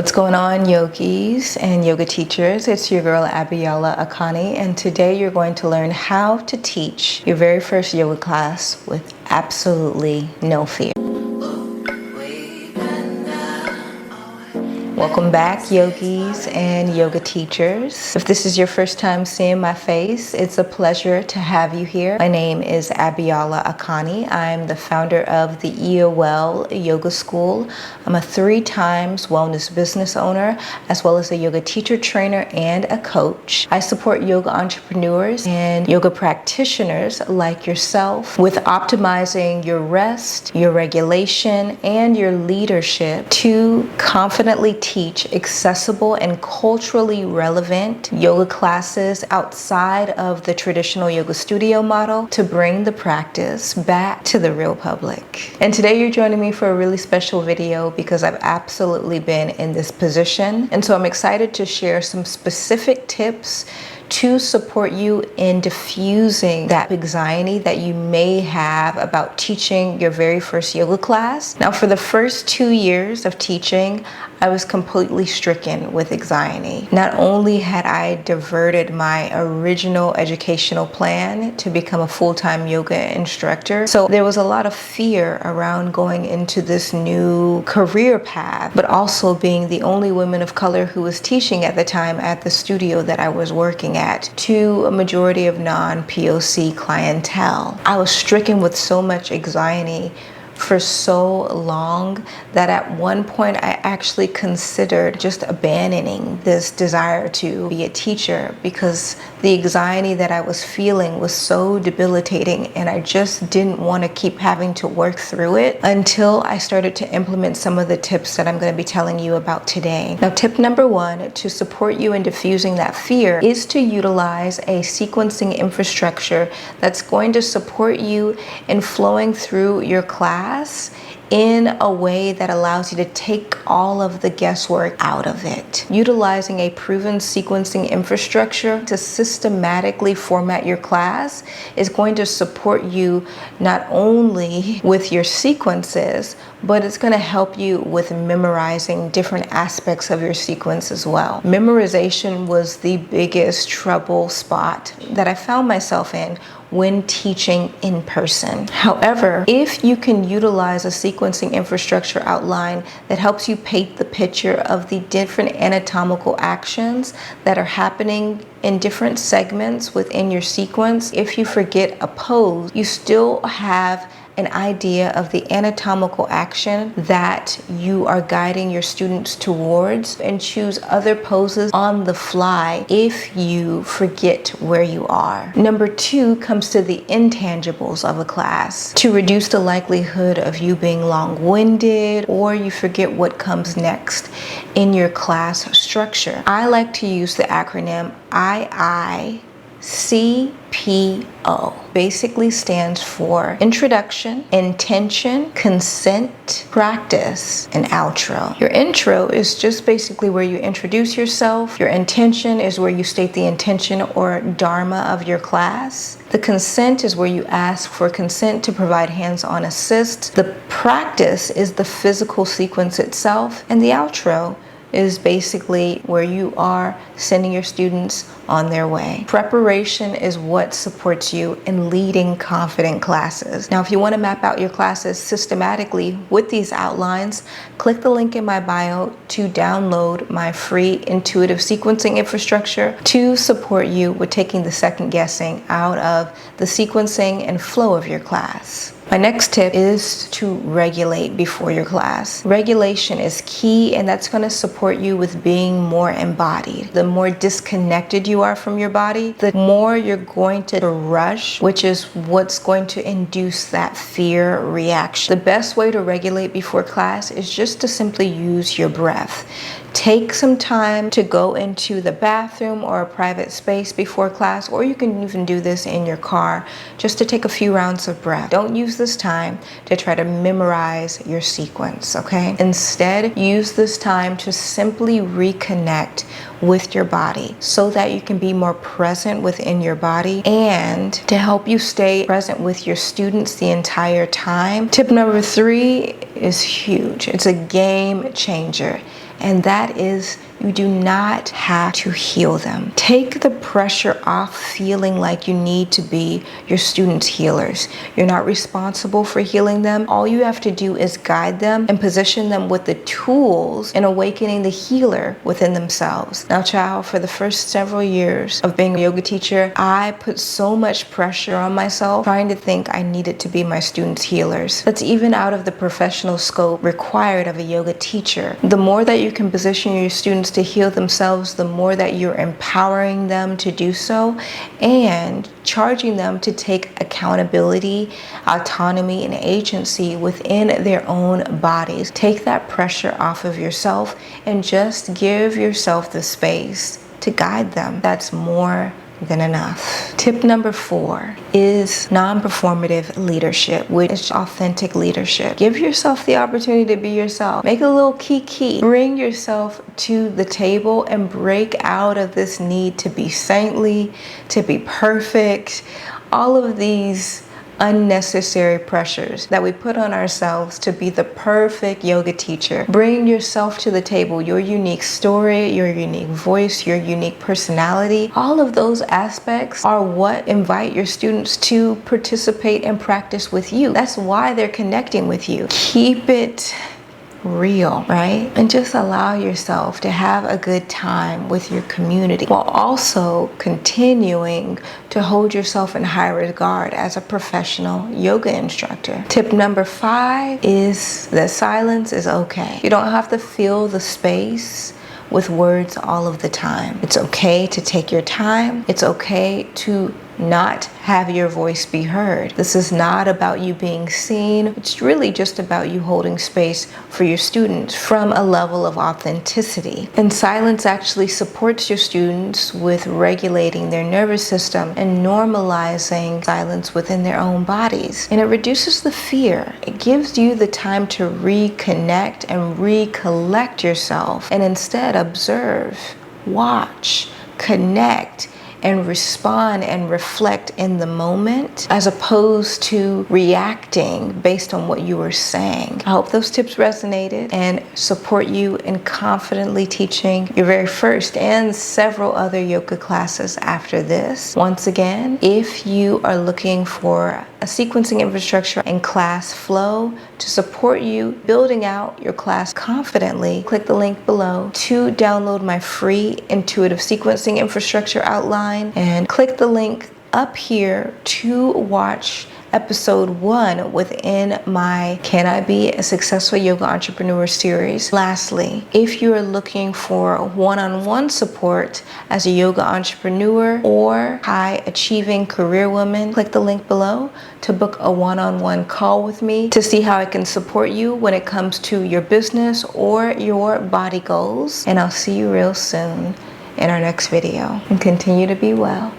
What's going on, yogis and yoga teachers? It's your girl Abiola Akani, and today you're going to learn how to teach your very first yoga class with absolutely no fear. Welcome back, yogis and yoga teachers. If this is your first time seeing my face, it's a pleasure to have you here. My name is Abiola Akani. I'm the founder of the EOL Yoga School. I'm a 3 times wellness business owner, as well as a yoga teacher trainer and a coach. I support yoga entrepreneurs and yoga practitioners like yourself with optimizing your rest, your regulation, and your leadership to confidently teach accessible and culturally relevant yoga classes outside of the traditional yoga studio model to bring the practice back to the real public. And today you're joining me for a really special video because I've absolutely been in this position. And so I'm excited to share some specific tips to support you in diffusing that anxiety that you may have about teaching your very first yoga class. Now, for the first 2 years of teaching, I was completely stricken with anxiety. Not only had I diverted my original educational plan to become a full-time yoga instructor, so there was a lot of fear around going into this new career path, but also being the only woman of color who was teaching at the time at the studio that I was working at to a majority of non-POC clientele. I was stricken with so much anxiety for so long that at one point I actually considered just abandoning this desire to be a teacher because the anxiety that I was feeling was so debilitating and I just didn't want to keep having to work through it until I started to implement some of the tips that I'm going to be telling you about today. Now, tip number 1 to support you in diffusing that fear is to utilize a sequencing infrastructure that's going to support you in flowing through your class in a way that allows you to take all of the guesswork out of it. Utilizing a proven sequencing infrastructure to systematically format your class is going to support you not only with your sequences, but it's going to help you with memorizing different aspects of your sequence as well. Memorization was the biggest trouble spot that I found myself in when teaching in person. However, if you can utilize a sequencing infrastructure outline that helps you paint the picture of the different anatomical actions that are happening in different segments within your sequence, if you forget a pose, you still have an idea of the anatomical action that you are guiding your students towards, and choose other poses on the fly if you forget where you are. Number 2 comes to the intangibles of a class to reduce the likelihood of you being long-winded or you forget what comes next in your class structure. I like to use the acronym IICPO. Basically stands for introduction, intention, consent, practice, and outro. Your intro is just basically where you introduce yourself. Your intention is where you state the intention or dharma of your class. The consent is where you ask for consent to provide hands-on assist. The practice is the physical sequence itself, and the outro is basically where you are sending your students on their way. Preparation is what supports you in leading confident classes. Now, if you want to map out your classes systematically with these outlines, click the link in my bio to download my free intuitive sequencing infrastructure to support you with taking the second guessing out of the sequencing and flow of your class. My next tip is to regulate before your class. Regulation is key, and that's going to support you with being more embodied. The more disconnected you are from your body, the more you're going to rush, which is what's going to induce that fear reaction. The best way to regulate before class is just to simply use your breath. Take some time to go into the bathroom or a private space before class, or you can even do this in your car just to take a few rounds of breath. Don't use this time to try to memorize your sequence, okay? Instead, use this time to simply reconnect with your body so that you can be more present within your body and to help you stay present with your students the entire time. Tip number 3 is huge. It's a game changer. and that is you do not have to heal them. Take the pressure off feeling like you need to be your students' healers. You're not responsible for healing them. All you have to do is guide them and position them with the tools in awakening the healer within themselves. Now, child, for the first several years of being a yoga teacher, I put so much pressure on myself trying to think I needed to be my students' healers. That's even out of the professional scope required of a yoga teacher. The more that you can position your students to heal themselves, the more that you're empowering them to do so and charging them to take accountability, autonomy, and agency within their own bodies. Take that pressure off of yourself and just give yourself the space to guide them. That's more than enough. Tip number 4 is non-performative leadership, which is authentic leadership. Give yourself the opportunity to be yourself. Make a little kiki. Bring yourself to the table and break out of this need to be saintly, to be perfect, all of these unnecessary pressures that we put on ourselves to be the perfect yoga teacher. Bring yourself to the table, your unique story, your unique voice, your unique personality. All of those aspects are what invite your students to participate and practice with you. That's why they're connecting with you. Keep it real, right? And just allow yourself to have a good time with your community while also continuing to hold yourself in high regard as a professional yoga instructor. Tip number 5 is that silence is okay. You don't have to fill the space with words all of the time. It's okay to take your time. It's okay to not have your voice be heard. This is not about you being seen. It's really just about you holding space for your students from a level of authenticity. And silence actually supports your students with regulating their nervous system and normalizing silence within their own bodies. And it reduces the fear. It gives you the time to reconnect and recollect yourself and instead observe, watch, connect, and respond and reflect in the moment as opposed to reacting based on what you were saying. I hope those tips resonated and support you in confidently teaching your very first and several other yoga classes after this. Once again, if you are looking for a sequencing infrastructure and class flow to support you building out your class confidently, click the link below to download my free intuitive sequencing infrastructure outline, and click the link up here to watch episode 1 within my Can I Be a Successful Yoga Entrepreneur series. Lastly, if you are looking for one-on-one support as a yoga entrepreneur or high achieving career woman, click the link below to book a one-on-one call with me to see how I can support you when it comes to your business or your body goals. And I'll see you real soon in our next video, and continue to be well.